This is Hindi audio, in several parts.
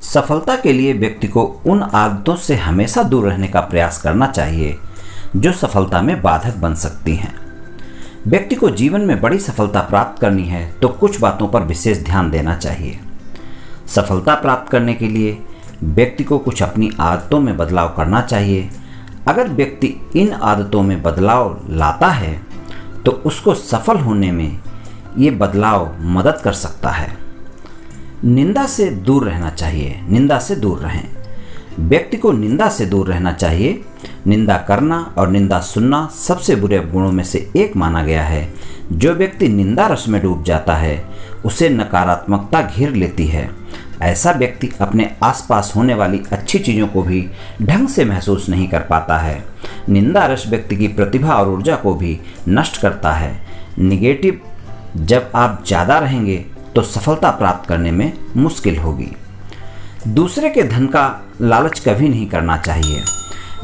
सफलता के लिए व्यक्ति को उन आदतों से हमेशा दूर रहने का प्रयास करना चाहिए जो सफलता में बाधक बन सकती हैं। व्यक्ति को जीवन में बड़ी सफलता प्राप्त करनी है तो कुछ बातों पर विशेष ध्यान देना चाहिए। सफलता प्राप्त करने के लिए व्यक्ति को कुछ अपनी आदतों में बदलाव करना चाहिए। अगर व्यक्ति इन आदतों में बदलाव लाता है तो उसको सफल होने में ये बदलाव मदद कर सकता है। निंदा से दूर रहना चाहिए। निंदा से दूर रहें। व्यक्ति को निंदा से दूर रहना चाहिए। निंदा करना और निंदा सुनना सबसे बुरे गुणों में से एक माना गया है। जो व्यक्ति निंदा रस में डूब जाता है उसे नकारात्मकता घेर लेती है। ऐसा व्यक्ति अपने आसपास होने वाली अच्छी चीज़ों को भी ढंग से महसूस नहीं कर पाता है। निंदा रस व्यक्ति की प्रतिभा और ऊर्जा को भी नष्ट करता है। निगेटिव जब आप ज़्यादा रहेंगे तो सफलता प्राप्त करने में मुश्किल होगी। दूसरे के धन का लालच कभी नहीं करना चाहिए।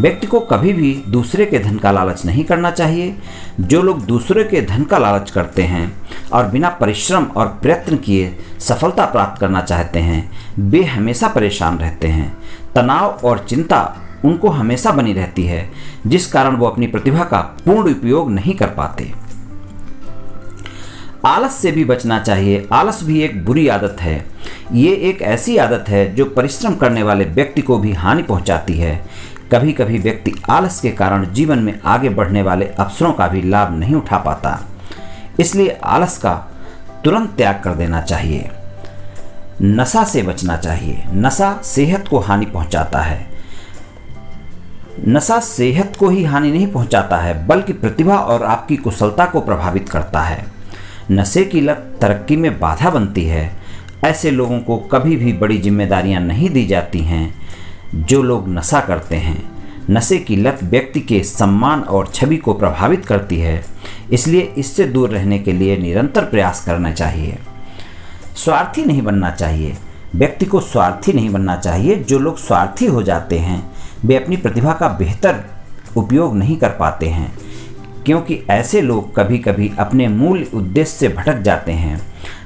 व्यक्ति को कभी भी दूसरे के धन का लालच नहीं करना चाहिए। जो लोग दूसरे के धन का लालच करते हैं और बिना परिश्रम और प्रयत्न किए सफलता प्राप्त करना चाहते हैं वे हमेशा परेशान रहते हैं। तनाव और चिंता उनको हमेशा बनी रहती है जिस कारण वो अपनी प्रतिभा का पूर्ण उपयोग नहीं कर पाते। आलस से भी बचना चाहिए। आलस भी एक बुरी आदत है। ये एक ऐसी आदत है जो परिश्रम करने वाले व्यक्ति को भी हानि पहुंचाती है। कभी कभी व्यक्ति आलस के कारण जीवन में आगे बढ़ने वाले अवसरों का भी लाभ नहीं उठा पाता। इसलिए आलस का तुरंत त्याग कर देना चाहिए। नशा से बचना चाहिए। नशा सेहत को हानि पहुंचाता है। नशा सेहत को ही हानि नहीं पहुंचाता है बल्कि प्रतिभा और आपकी कुशलता को प्रभावित करता है। नशे की लत तरक्की में बाधा बनती है। ऐसे लोगों को कभी भी बड़ी जिम्मेदारियां नहीं दी जाती हैं जो लोग नशा करते हैं। नशे की लत व्यक्ति के सम्मान और छवि को प्रभावित करती है। इसलिए इससे दूर रहने के लिए निरंतर प्रयास करना चाहिए। स्वार्थी नहीं बनना चाहिए। व्यक्ति को स्वार्थी नहीं बनना चाहिए। जो लोग स्वार्थी हो जाते हैं वे अपनी प्रतिभा का बेहतर उपयोग नहीं कर पाते हैं क्योंकि ऐसे लोग कभी कभी अपने मूल उद्देश्य से भटक जाते हैं।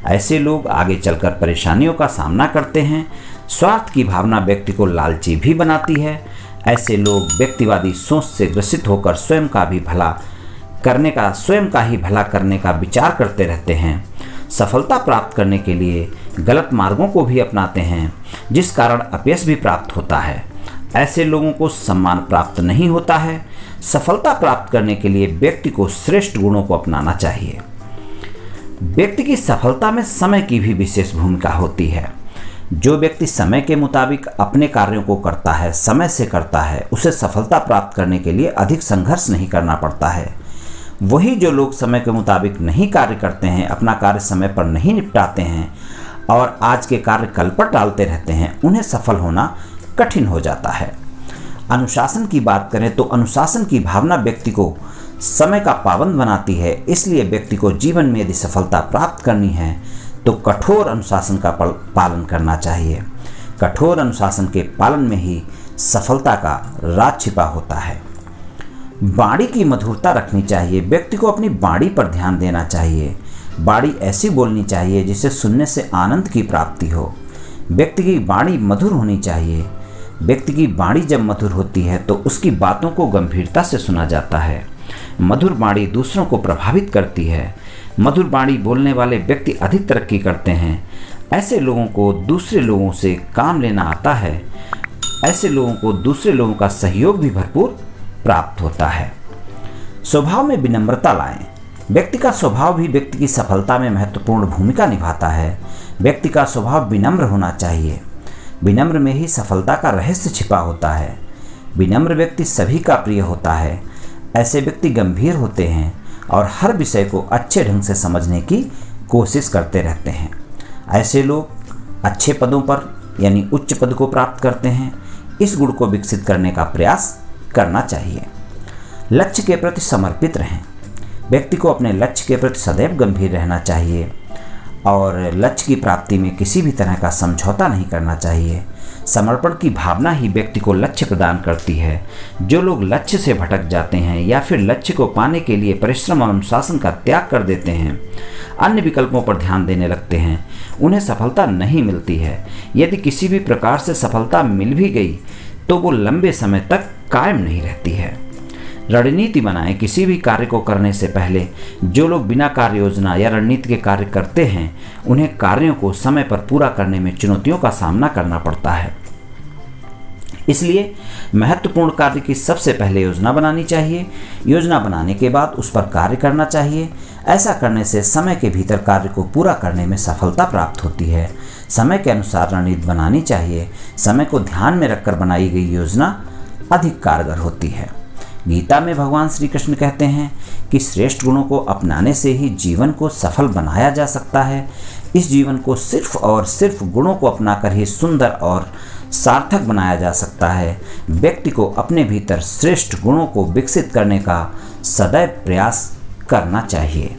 ऐसे लोग आगे चलकर परेशानियों का सामना करते हैं। स्वार्थ की भावना व्यक्ति को लालची भी बनाती है। ऐसे लोग व्यक्तिवादी सोच से ग्रसित होकर स्वयं का ही भला करने का विचार करते रहते हैं। सफलता प्राप्त करने के लिए गलत मार्गों को भी अपनाते हैं जिस कारण अपयश भी प्राप्त होता है। ऐसे लोगों को सम्मान प्राप्त नहीं होता है। सफलता प्राप्त करने के लिए व्यक्ति को श्रेष्ठ गुणों को अपनाना चाहिए। व्यक्ति की सफलता में समय की भी विशेष भूमिका होती है। जो व्यक्ति समय के मुताबिक अपने कार्यों को करता है, समय से करता है, उसे सफलता प्राप्त करने के लिए अधिक संघर्ष नहीं करना पड़ता है। वही जो लोग समय के मुताबिक नहीं कार्य करते हैं, अपना कार्य समय पर नहीं निपटाते हैं और आज के कार्य कल पर टालते रहते हैं, उन्हें सफल होना कठिन हो जाता है। अनुशासन की बात करें तो अनुशासन की भावना व्यक्ति को समय का पाबंद बनाती है। इसलिए व्यक्ति को जीवन में यदि सफलता प्राप्त करनी है तो कठोर अनुशासन का पालन करना चाहिए। कठोर अनुशासन के पालन में ही सफलता का राज छिपा होता है। वाणी की मधुरता रखनी चाहिए। व्यक्ति को अपनी वाणी पर ध्यान देना चाहिए। वाणी ऐसी बोलनी चाहिए जिसे सुनने से आनंद की प्राप्ति हो। व्यक्ति की वाणी मधुर होनी चाहिए। व्यक्ति की वाणी जब मधुर होती है तो उसकी बातों को गंभीरता से सुना जाता है। मधुर वाणी दूसरों को प्रभावित करती है। मधुर वाणी बोलने वाले व्यक्ति अधिक तरक्की करते हैं। ऐसे लोगों को दूसरे लोगों से काम लेना आता है। ऐसे लोगों को दूसरे लोगों का सहयोग भी भरपूर प्राप्त होता है। स्वभाव में विनम्रता लाएं। व्यक्ति का स्वभाव भी व्यक्ति की सफलता में महत्वपूर्ण भूमिका निभाता है। व्यक्ति का स्वभाव विनम्र होना चाहिए। विनम्र में ही सफलता का रहस्य छिपा होता है। विनम्र व्यक्ति सभी का प्रिय होता है। ऐसे व्यक्ति गंभीर होते हैं और हर विषय को अच्छे ढंग से समझने की कोशिश करते रहते हैं। ऐसे लोग अच्छे पदों पर यानी उच्च पद को प्राप्त करते हैं। इस गुण को विकसित करने का प्रयास करना चाहिए। लक्ष्य के प्रति समर्पित रहें। व्यक्ति को अपने लक्ष्य के प्रति सदैव गंभीर रहना चाहिए और लक्ष्य की प्राप्ति में किसी भी तरह का समझौता नहीं करना चाहिए। समर्पण की भावना ही व्यक्ति को लक्ष्य प्रदान करती है। जो लोग लक्ष्य से भटक जाते हैं या फिर लक्ष्य को पाने के लिए परिश्रम और अनुशासन का त्याग कर देते हैं, अन्य विकल्पों पर ध्यान देने लगते हैं, उन्हें सफलता नहीं मिलती है। यदि किसी भी प्रकार से सफलता मिल भी गई तो वो लंबे समय तक कायम नहीं रहती है। रणनीति बनाएं। किसी भी कार्य को करने से पहले जो लोग बिना कार्य योजना या रणनीति के कार्य करते हैं, उन्हें कार्यों को समय पर पूरा करने में चुनौतियों का सामना करना पड़ता है। इसलिए महत्वपूर्ण कार्य की सबसे पहले योजना बनानी चाहिए। योजना बनाने के बाद उस पर कार्य करना चाहिए। ऐसा करने से समय के भीतर कार्य को पूरा करने में सफलता प्राप्त होती है। समय के अनुसार रणनीति बनानी चाहिए। समय को ध्यान में रखकर बनाई गई योजना अधिक कारगर होती है। गीता में भगवान श्री कृष्ण कहते हैं कि श्रेष्ठ गुणों को अपनाने से ही जीवन को सफल बनाया जा सकता है। इस जीवन को सिर्फ और सिर्फ गुणों को अपनाकर ही सुंदर और सार्थक बनाया जा सकता है। व्यक्ति को अपने भीतर श्रेष्ठ गुणों को विकसित करने का सदैव प्रयास करना चाहिए।